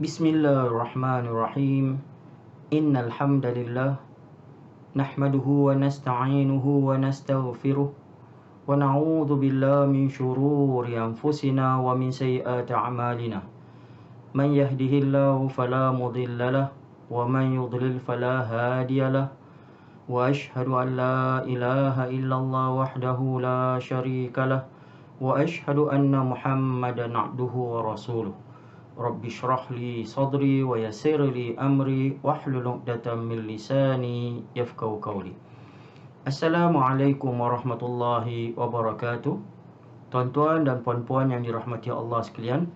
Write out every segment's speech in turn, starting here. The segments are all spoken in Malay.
Bismillahirrahmanirrahim. Innal hamdalillah nahmaduhu wa nasta'inuhu wa nastaghfiruh wa na'udzu billahi min shururi anfusina wa min sayyiati a'malina. Man yahdihillahu fala mudilla lahu wa man yudlil fala hadiya lahu. Wa ashhadu an la ilaha illallah wahdahu la syarika lahu wa ashhadu anna Muhammadan 'abduhu wa rasuluh. Rabbi shrah li sadri wa yassir li amri wahlul 'uqdatam min lisani yafqahu qawli. Assalamualaikum warahmatullahi wabarakatuh. Tuan-tuan dan puan-puan yang dirahmati Allah sekalian,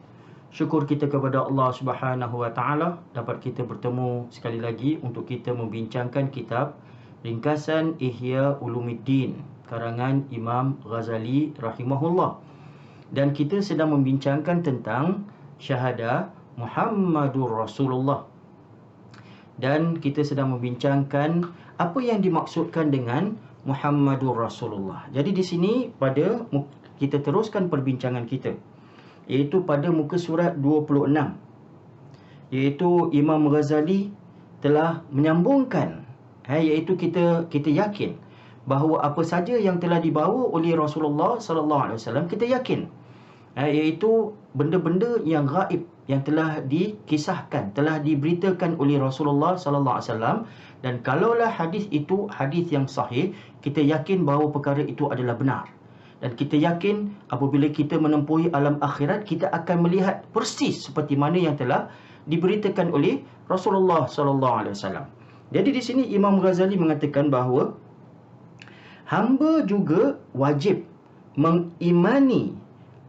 syukur kita kepada Allah Subhanahu wa taala dapat kita bertemu sekali lagi untuk kita membincangkan kitab Ringkasan Ihya Ulumuddin karangan Imam Ghazali rahimahullah. Dan kita sedang membincangkan tentang syahadah Muhammadur Rasulullah. Dan kita sedang membincangkan apa yang dimaksudkan dengan Muhammadur Rasulullah. Jadi di sini kita teruskan perbincangan kita, iaitu pada muka surat 26, iaitu Imam Ghazali telah menyambungkan, iaitu kita yakin bahawa apa saja yang telah dibawa oleh Rasulullah sallallahu alaihi wasallam kita yakin, iaitu benda-benda yang gaib yang telah dikisahkan, telah diberitakan oleh Rasulullah sallallahu alaihi wasallam. Dan kalaulah hadis itu hadis yang sahih, kita yakin bahawa perkara itu adalah benar. Dan kita yakin apabila kita menempuhi alam akhirat, kita akan melihat persis seperti mana yang telah diberitakan oleh Rasulullah sallallahu alaihi wasallam. Jadi di sini Imam Ghazali mengatakan bahawa hamba juga wajib mengimani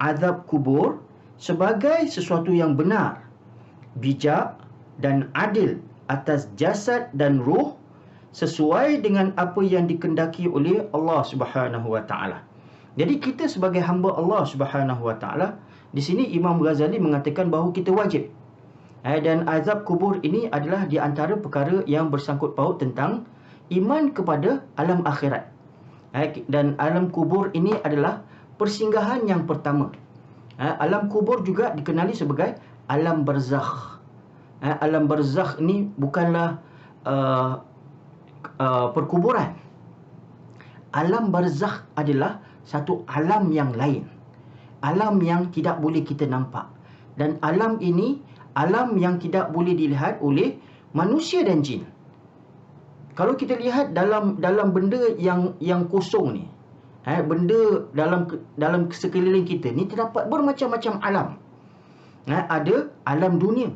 azab kubur sebagai sesuatu yang benar, bijak dan adil atas jasad dan ruh sesuai dengan apa yang dikehendaki oleh Allah Subhanahu wa taala. Jadi kita sebagai hamba Allah Subhanahu wa taala, di sini Imam Ghazali mengatakan bahawa kita wajib. Dan azab kubur ini adalah di antara perkara yang bersangkut paut tentang iman kepada alam akhirat. Dan alam kubur ini adalah persinggahan yang pertama. Alam kubur juga dikenali sebagai alam barzakh. Alam barzakh ini bukanlah perkuburan. Alam barzakh adalah satu alam yang lain, alam yang tidak boleh kita nampak. Dan alam ini alam yang tidak boleh dilihat oleh manusia dan jin. Kalau kita lihat dalam benda yang kosong ni, benda dalam sekeliling kita ni terdapat bermacam-macam alam. Ada alam dunia,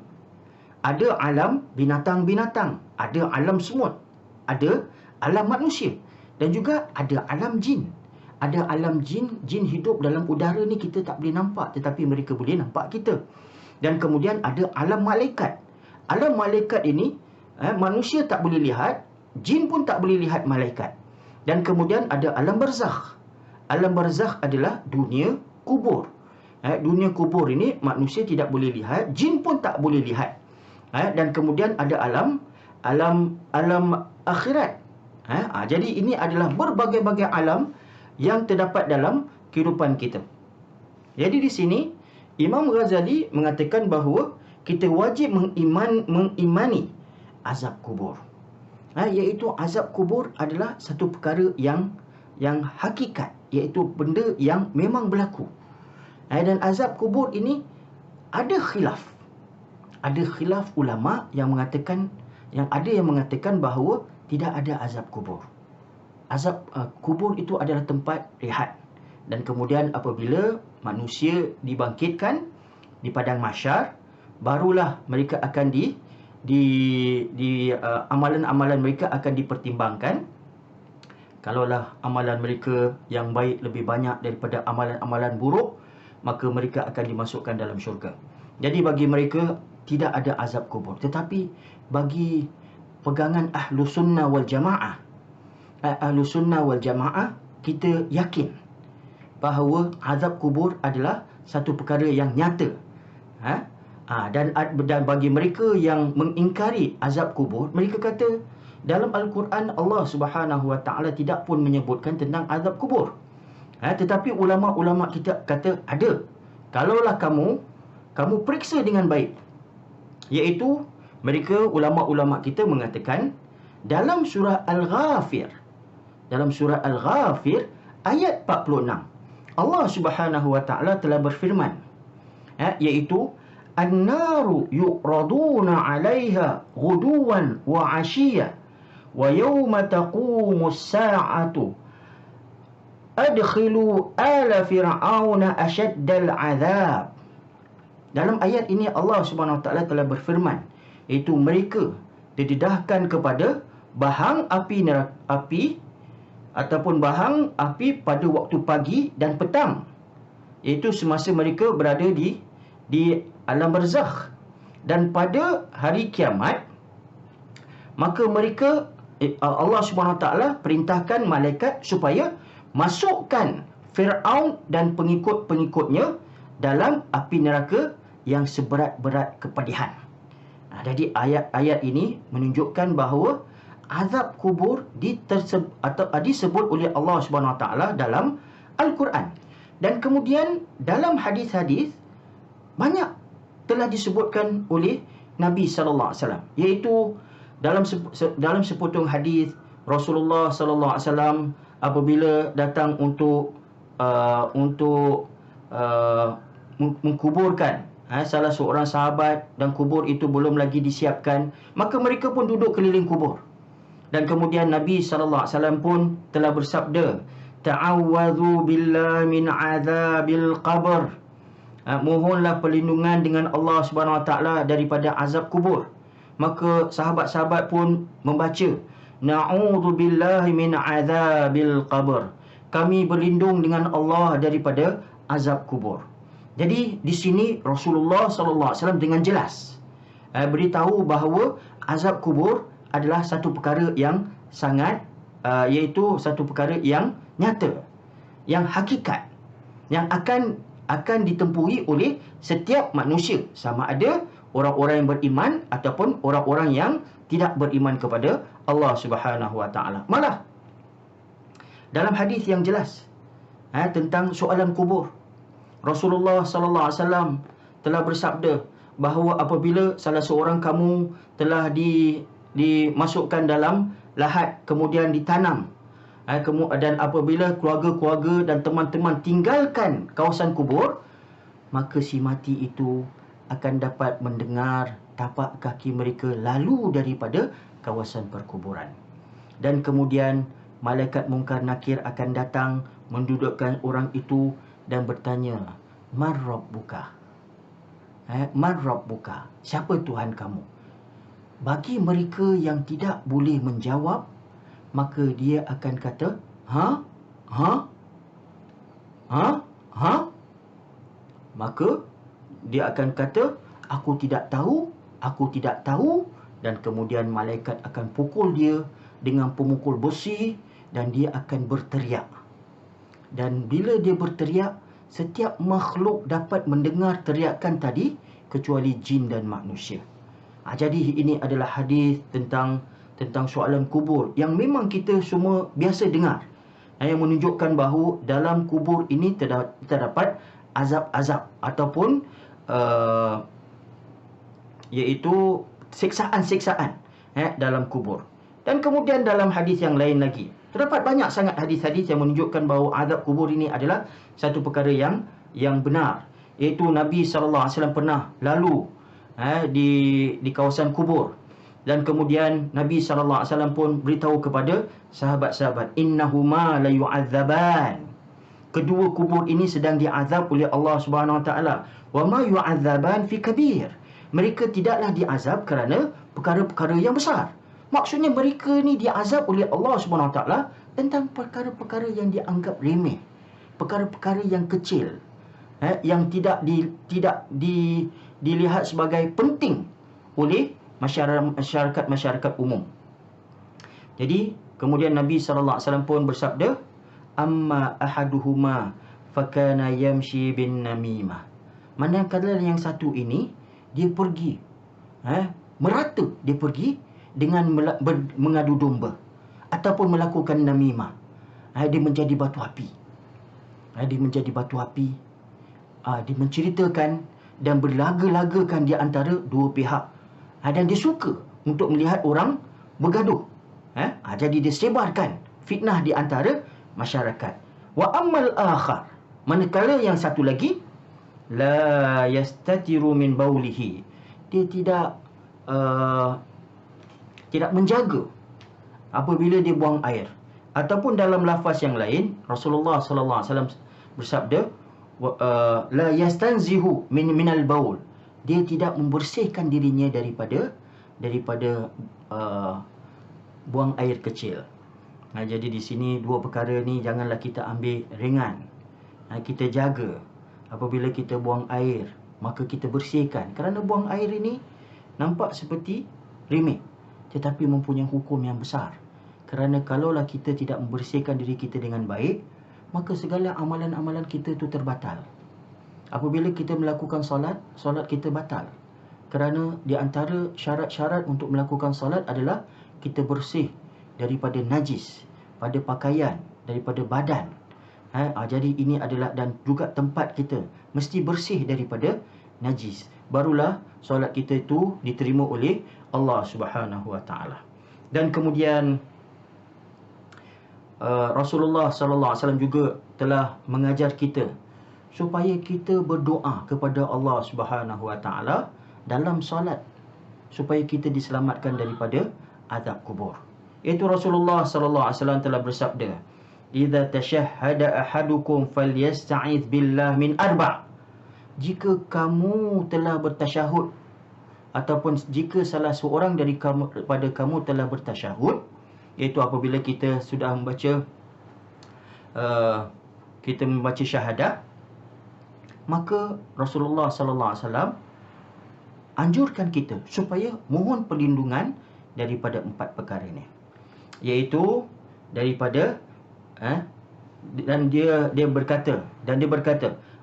ada alam binatang-binatang, ada alam semut, ada alam manusia, dan juga ada alam jin. Ada alam jin hidup dalam udara ni kita tak boleh nampak, tetapi mereka boleh nampak kita. Dan kemudian ada alam malaikat. Alam malaikat ini manusia tak boleh lihat, jin pun tak boleh lihat malaikat. Dan kemudian ada alam barzakh. Alam barzakh adalah dunia kubur. Dunia kubur ini manusia tidak boleh lihat, jin pun tak boleh lihat. Dan kemudian ada alam akhirat. Jadi ini adalah berbagai-bagai alam yang terdapat dalam kehidupan kita. Jadi di sini Imam Ghazali mengatakan bahawa kita wajib mengimani azab kubur. Iaitu azab kubur adalah satu perkara yang hakikat, iaitu benda yang memang berlaku. Dan azab kubur ini ada khilaf. Ada khilaf ulama yang mengatakan, ada yang mengatakan bahawa tidak ada azab kubur. Azab kubur itu adalah tempat rehat. Dan kemudian apabila manusia dibangkitkan di padang mahsyar, barulah mereka akan amalan-amalan mereka akan dipertimbangkan. Kalaulah amalan mereka yang baik lebih banyak daripada amalan-amalan buruk, maka mereka akan dimasukkan dalam syurga. Jadi bagi mereka tidak ada azab kubur. Tetapi bagi pegangan Ahlus Sunnah wal Jamaah, Ahlus Sunnah wal Jamaah, kita yakin bahawa azab kubur adalah satu perkara yang nyata. Dan bagi mereka yang mengingkari azab kubur, mereka kata dalam Al-Quran Allah Subhanahu Wa Taala tidak pun menyebutkan tentang azab kubur. Tetapi ulama-ulama kita kata ada. Kalaulah kamu periksa dengan baik, Iaitu mereka ulama-ulama kita mengatakan dalam surah Al-Ghafir, ayat 46, Allah Subhanahu wa taala telah berfirman, iaitu an-naru yu'raduna 'alaiha ghuduwan wa 'ashiyya wa yawma taqumus sa'atu adkhilu ala fir'auna asyaddal 'adzab. Dalam ayat ini Allah Subhanahu wa taala telah berfirman, iaitu mereka didedahkan kepada bahang api ataupun bahang api pada waktu pagi dan petang, iaitu semasa mereka berada di alam barzakh. Dan pada hari kiamat, maka mereka Allah Subhanahu Wa Taala perintahkan malaikat supaya masukkan Firaun dan pengikut-pengikutnya dalam api neraka yang seberat-berat kepedihan. Jadi ayat-ayat ini menunjukkan bahawa azab kubur disebut oleh Allah Subhanahu Wa Taala dalam Al-Quran. Dan kemudian dalam hadis-hadis banyak telah disebutkan oleh Nabi sallallahu alaihi wasallam, iaitu dalam sepotong hadis Rasulullah sallallahu alaihi wasallam apabila datang untuk mengkuburkan salah seorang sahabat dan kubur itu belum lagi disiapkan, maka mereka pun duduk keliling kubur. Dan kemudian Nabi sallallahu alaihi wasallam pun telah bersabda, ta'awwadhu billahi min azabil qabr. Mohonlah perlindungan dengan Allah Subhanahu Wa Taala daripada azab kubur. Maka sahabat-sahabat pun membaca, na'udzu billahi min azabil qabr. Kami berlindung dengan Allah daripada azab kubur. Jadi di sini Rasulullah sallallahu alaihi wasallam dengan jelas beritahu bahawa azab kubur adalah satu perkara yang sangat iaitu satu perkara yang nyata, yang hakikat, yang akan ditempuhi oleh setiap manusia, sama ada orang-orang yang beriman ataupun orang-orang yang tidak beriman kepada Allah Subhanahu Wa Taala. Malah dalam hadis yang jelas tentang soalan kubur, Rasulullah sallallahu alaihi wasallam telah bersabda bahawa apabila salah seorang kamu telah dimasukkan dalam lahat kemudian ditanam, dan apabila keluarga-keluarga dan teman-teman tinggalkan kawasan kubur, maka si mati itu akan dapat mendengar tapak kaki mereka lalu daripada kawasan perkuburan. Dan kemudian malaikat Munkar Nakir akan datang mendudukkan orang itu dan bertanya, Man Rabbuka? Man Rabbuka? Siapa Tuhan kamu? Bagi mereka yang tidak boleh menjawab, maka dia akan kata, maka dia akan kata, aku tidak tahu, dan kemudian malaikat akan pukul dia dengan pemukul besi dan dia akan berteriak. Dan bila dia berteriak, setiap makhluk dapat mendengar teriakan tadi kecuali jin dan manusia. Jadi ini adalah hadis tentang soalan kubur yang memang kita semua biasa dengar, yang menunjukkan bahawa dalam kubur ini terdapat azab-azab ataupun iaitu siksaan-siksaan dalam kubur. Dan kemudian dalam hadis yang lain lagi, terdapat banyak sangat hadis-hadis yang menunjukkan bahawa azab kubur ini adalah satu perkara yang benar, iaitu Nabi sallallahu alaihi wasallam pernah lalu di kawasan kubur. Dan kemudian Nabi SAW pun beritahu kepada sahabat-sahabat, innahuma la yu'adzaban. Kedua kubur ini sedang diazab oleh Allah Subhanahu Wa Taala. Wa ma yu'adzaban fi kabir. Mereka tidaklah diazab kerana perkara-perkara yang besar. Maksudnya mereka ni diazab oleh Allah Subhanahu Wa Taala tentang perkara-perkara yang dianggap remeh, perkara-perkara yang kecil, yang tidak dilihat sebagai penting oleh masyarakat umum. Jadi kemudian Nabi sallallahu alaihi wasallam pun bersabda, amma ahaduhuma fakana yamshi bin namimah. Manakala yang satu ini dia pergi merata, dia pergi dengan mengadu domba ataupun melakukan namimah. Dia menjadi batu api. Dia menceritakan dan berlaga-lagakan di antara dua pihak Dan dia suka untuk melihat orang bergaduh. Jadi dia sebarkan fitnah di antara masyarakat. Wa ammal akhar, manakala yang satu lagi, la yastatiru min baulihi, dia tidak menjaga apabila dia buang air. Ataupun dalam lafaz yang lain, Rasulullah sallallahu alaihi wasallam bersabda, la yastanzihu minal baul, dia tidak membersihkan dirinya daripada buang air kecil. Jadi di sini dua perkara ni janganlah kita ambil ringan. Kita jaga apabila kita buang air, maka kita bersihkan. Kerana buang air ini nampak seperti remeh, tetapi mempunyai hukum yang besar. Kerana kalaulah kita tidak membersihkan diri kita dengan baik, maka segala amalan-amalan kita itu terbatal. Apabila kita melakukan solat kita batal. Kerana di antara syarat-syarat untuk melakukan solat adalah kita bersih daripada najis pada pakaian, daripada badan. Jadi ini adalah, dan juga tempat kita mesti bersih daripada najis. Barulah solat kita itu diterima oleh Allah Subhanahu Wa Taala. Dan kemudian Rasulullah sallallahu alaihi wasallam juga telah mengajar kita supaya kita berdoa kepada Allah Subhanahu Wa Taala dalam solat, supaya kita diselamatkan daripada azab kubur. Iaitu Rasulullah sallallahu alaihi wasallam telah bersabda, "Idza tashahhada ahadukum falyasta'iz billah min arba'." Jika kamu telah bertasyahud, ataupun jika salah seorang daripada kamu telah bertasyahud, iaitu apabila kita sudah membaca syahadah, maka Rasulullah sallallahu alaihi wasallam anjurkan kita supaya mohon perlindungan daripada 4 perkara ini, iaitu daripada dan dia berkata,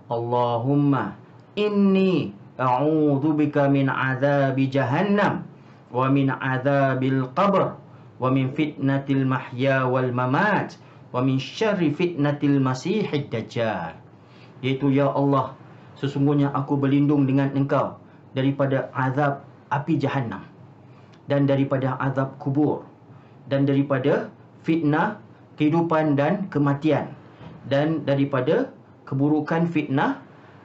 Allahumma inni a'udzubika min azabi jahannam wa min azabil qabr wa min fitnatil mahya wal mamat wa min syarri fitnatil masihid dajjal. Iaitu, ya Allah, sesungguhnya aku berlindung dengan Engkau daripada azab api jahannam, dan daripada azab kubur, dan daripada fitnah kehidupan dan kematian, dan daripada keburukan fitnah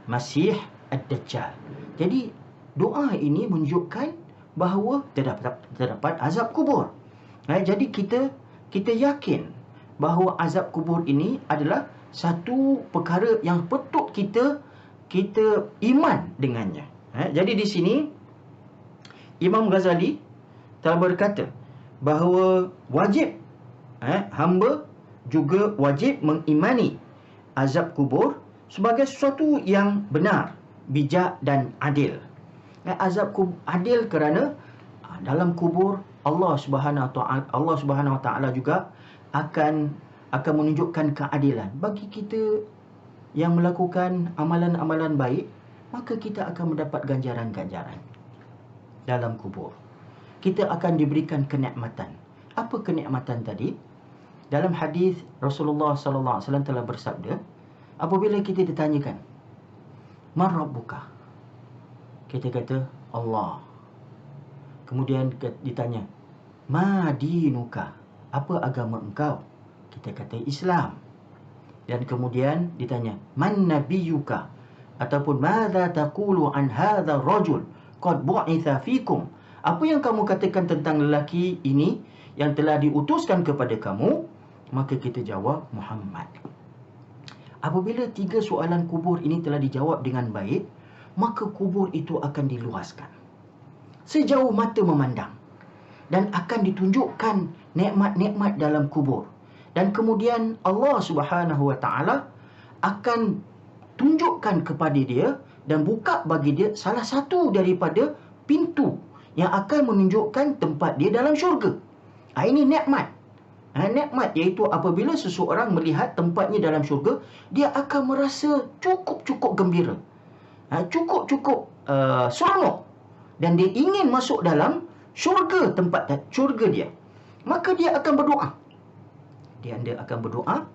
Masih ad-Dajjal. Jadi doa ini menunjukkan bahawa terdapat azab kubur. Jadi kita yakin bahawa azab kubur ini adalah satu perkara yang patut kita iman dengannya. Jadi di sini Imam Ghazali telah berkata bahawa wajib hamba juga wajib mengimani azab kubur sebagai sesuatu yang benar, bijak dan adil. Azab kubur adil kerana dalam kubur Allah Subhanahu Wa Taala juga akan menunjukkan keadilan bagi kita yang melakukan amalan-amalan baik, maka kita akan mendapat ganjaran-ganjaran dalam kubur. Kita akan diberikan kenikmatan. Apa kenikmatan tadi? Dalam hadis Rasulullah sallallahu alaihi wasallam telah bersabda, apabila kita ditanyakan, "Man rabbuka?" Kita kata, Allah. Kemudian ditanya, "Ma dinuka?" Apa agama engkau? Kita kata Islam. Dan kemudian ditanya, "Man nabiyuka?" Ataupun, "Madza taqulu an hadha rajul qad bu'itha fikum?" Apa yang kamu katakan tentang lelaki ini yang telah diutuskan kepada kamu? Maka kita jawab, Muhammad. Apabila 3 soalan kubur ini telah dijawab dengan baik, maka kubur itu akan diluaskan sejauh mata memandang, dan akan ditunjukkan nikmat-nikmat dalam kubur. Dan kemudian Allah Subhanahu Wa Taala akan tunjukkan kepada dia dan buka bagi dia salah satu daripada pintu yang akan menunjukkan tempat dia dalam syurga. Ini nikmat. Nikmat iaitu apabila seseorang melihat tempatnya dalam syurga, dia akan merasa cukup gembira, cukup seronok, dan dia ingin masuk dalam syurga, tempat syurga dia. Maka dia akan berdoa. Dia akan berdoa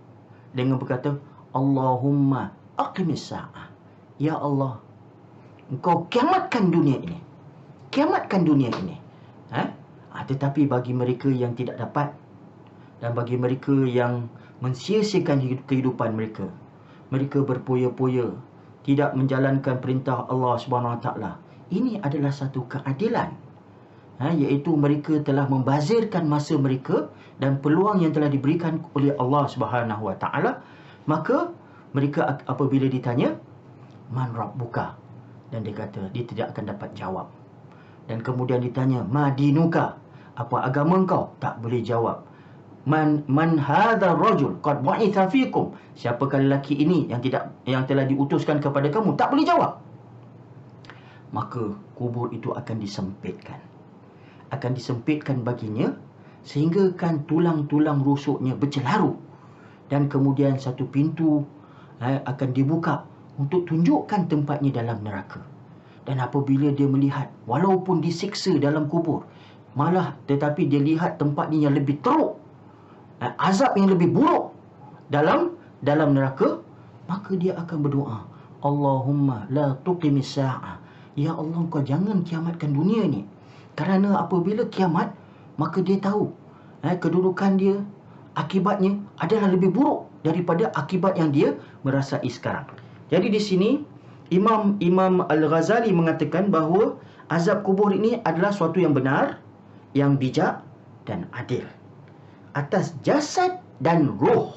dengan berkata, Allahumma aqimis sa'ah. Ya Allah, Engkau kiamatkan dunia ini. kiamatkan dunia ini. Tetapi bagi mereka yang tidak dapat, dan bagi mereka yang mensia-siakan kehidupan mereka, mereka berpoya-poya, tidak menjalankan perintah Allah Subhanahu Wa Taala, ini adalah satu keadilan, iaitu mereka telah membazirkan masa mereka dan peluang yang telah diberikan oleh Allah Subhanahu Wa Taala. Maka mereka apabila ditanya, man rabbuka, dan dia kata dia tidak akan dapat jawab. Dan kemudian ditanya, ma dinuka, apa agama engkau? Tak boleh jawab. Man hadha rajul qad bu'itha fikum, siapakah lelaki ini yang telah diutuskan kepada kamu? Tak boleh jawab. Maka kubur itu akan disempitkan baginya, sehingga kan tulang-tulang rusuknya bercelaru, dan kemudian satu pintu akan dibuka untuk tunjukkan tempatnya dalam neraka. Dan apabila dia melihat, walaupun disiksa dalam kubur, tetapi dia lihat tempatnya yang lebih teruk, azab yang lebih buruk dalam neraka, maka dia akan berdoa, Allahumma la tuqimis sa'ah, ya Allah, kau jangan kiamatkan dunia ni. Kerana apabila kiamat, maka dia tahu kedudukan dia, akibatnya adalah lebih buruk daripada akibat yang dia merasai sekarang. Jadi di sini Imam Al-Ghazali mengatakan bahawa azab kubur ini adalah suatu yang benar, yang bijak dan adil atas jasad dan roh.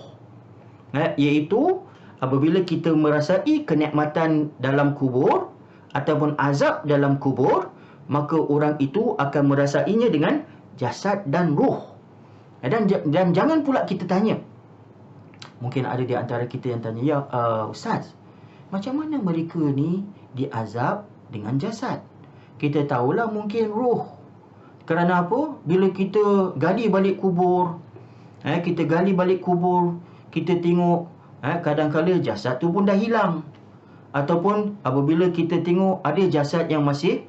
Iaitu apabila kita merasai kenikmatan dalam kubur ataupun azab dalam kubur, maka orang itu akan merasainya dengan jasad dan roh. Dan jangan pula kita tanya, mungkin ada di antara kita yang tanya, ya Ustaz, macam mana mereka ni diazab dengan jasad? Kita tahulah mungkin roh. Kerana apa? Bila kita gali balik kubur, kita tengok kadang-kadang jasad tu pun dah hilang. Ataupun apabila kita tengok ada jasad yang masih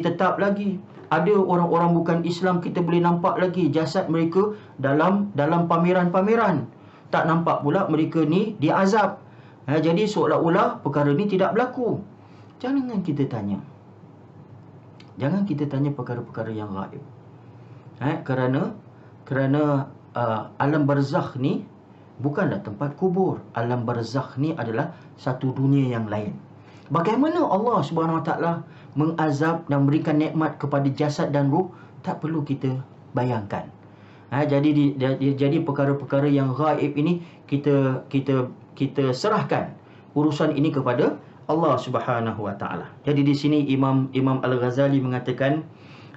tetap lagi. Ada orang-orang bukan Islam, kita boleh nampak lagi jasad mereka dalam pameran-pameran. Tak nampak pula mereka ni diazab. Jadi seolah-olah perkara ni tidak berlaku. Jangan kita tanya perkara-perkara yang gaib. Kerana alam barzakh ni bukanlah tempat kubur. Alam barzakh ni adalah satu dunia yang lain. Bagaimana Allah Subhanahu Wa Taala mengazab dan memberikan nikmat kepada jasad dan ruh, tak perlu kita bayangkan. Jadi perkara-perkara yang gaib ini kita serahkan urusan ini kepada Allah Subhanahu Wa Taala. Jadi di sini Imam Al-Ghazali mengatakan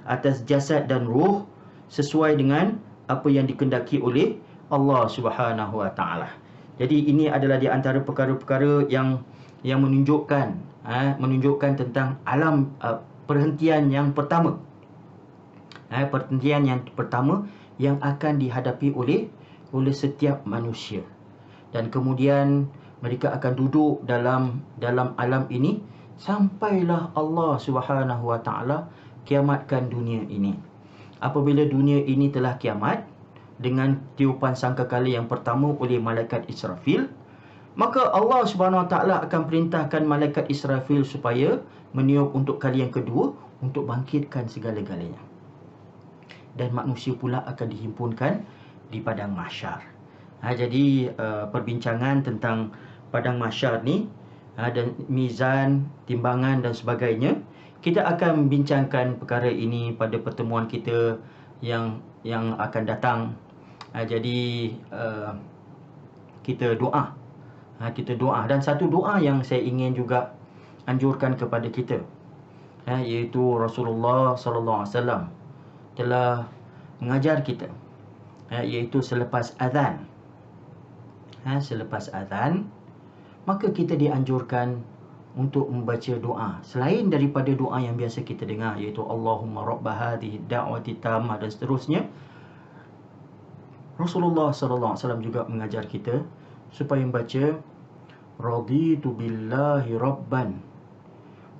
atas jasad dan ruh sesuai dengan apa yang dikehendaki oleh Allah Subhanahu Wa Taala. Jadi ini adalah di antara perkara-perkara yang menunjukkan tentang alam perhentian yang pertama. Perhentian yang pertama yang akan dihadapi oleh setiap manusia. Dan kemudian mereka akan duduk dalam alam ini sampailah Allah Subhanahu Wa Taala kiamatkan dunia ini. Apabila dunia ini telah kiamat dengan tiupan sangkakala yang pertama oleh malaikat Israfil, maka Allah Subhanahu Wa Taala akan perintahkan malaikat Israfil supaya meniup untuk kali yang kedua untuk bangkitkan segala-galanya. Dan manusia pula akan dihimpunkan di padang mahsyar. Jadi perbincangan tentang padang mahsyar ni dan mizan, timbangan dan sebagainya, kita akan membincangkan perkara ini pada pertemuan kita yang akan datang. Jadi kita doa. Dan satu doa yang saya ingin juga anjurkan kepada kita, iaitu Rasulullah sallallahu alaihi wasallam telah mengajar kita, iaitu selepas azan. Selepas azan, maka kita dianjurkan untuk membaca doa selain daripada doa yang biasa kita dengar, iaitu Allahumma rabba hadhihi da'wati tammah dan seterusnya. Rasulullah sallallahu alaihi wasallam juga mengajar kita supaya membaca raditu billahi rabban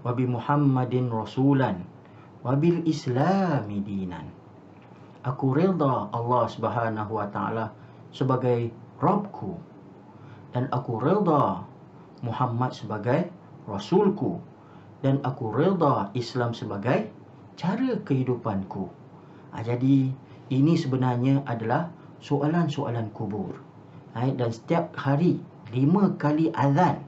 wa bi Muhammadin rasulan wa bil islami dinan. Aku redha Allah Subhanahu Wa Taala sebagai Rabbku, dan aku redha Muhammad sebagai Rasulku, dan aku redha Islam sebagai cara kehidupanku. Jadi ini sebenarnya adalah soalan-soalan kubur. Dan setiap hari 5 kali azan,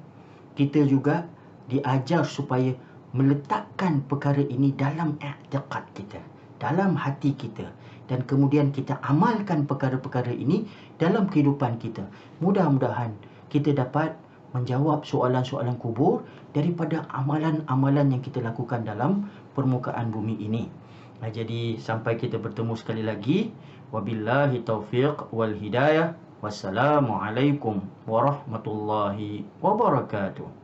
kita juga diajar supaya meletakkan perkara ini dalam i'tiqad kita, dalam hati kita, dan kemudian kita amalkan perkara-perkara ini dalam kehidupan kita. Mudah-mudahan kita dapat menjawab soalan-soalan kubur daripada amalan-amalan yang kita lakukan dalam permukaan bumi ini. Jadi sampai kita bertemu sekali lagi. Wabillahi taufiq wal hidayah. Wassalamualaikum warahmatullahi wabarakatuh.